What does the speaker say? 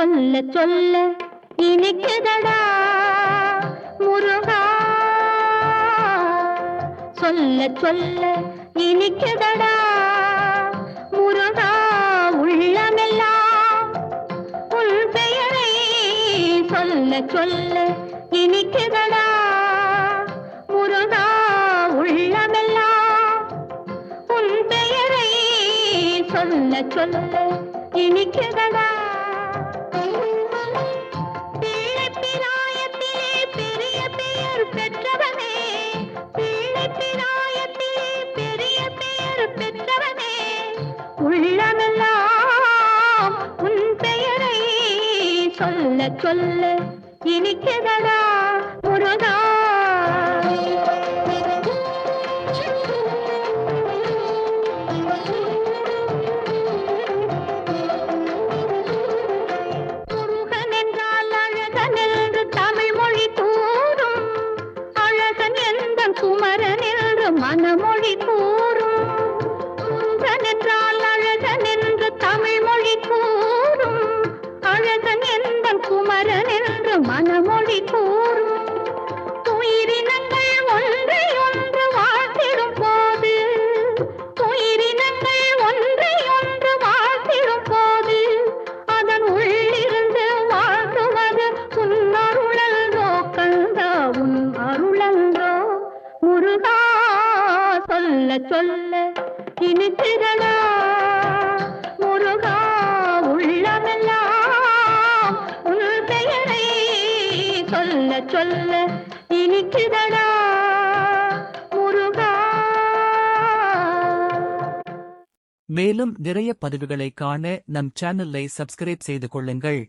சொல்ல சொல்ல இனிக்குதடா முருகா, சொல்ல சொல்ல இனிக்குதடா முருகா. உள்ளமெல்லாம் உன் பெயரை சொல்ல சொல்ல இனிக்குதடா முருகா. உள்ளமெல்லாம் உன் பெயரை சொல்ல சொல்ல இனிக்குதடா. பிள்ளை பிராயத்திலே பெரிய பெயர் பெற்றவனே, பிள்ளை பிராயத்திலே பெரிய பெயர் பெற்றவனே, உள்ளமெல்லாம் உன் பெயரை சொல்ல சொல்ல இனிக்குதடா முருகா. மனமொழி கூறும் முருகன் என்றால் அழகன் என்று தமிழ் மொழி கூறும், அழகன் என்பன் குமரன் என்று மனமொழி கூறும். உயிரினங்கள் ஒன்றை ஒன்று வாழ்த்திடும் போது, உயிரினங்கள் ஒன்றை ஒன்று வாழ்த்திடும் போது அதன் உள்ளிருந்து வாழ்த்துவது உன் அருளன்றோ கந்தா, உன் அருளன்றோ முருகா. சொல்ல சொல்ல இனிக்குதடா முருகா. உள்ளமெல்லாம் உன் பெயரை சொல்ல சொல்ல இனிக்குதடா முருகா. மேலும் நிறைய பதிவுகளை காண நம் சேனலை சப்ஸ்கிரைப் செய்து கொள்ளுங்கள்.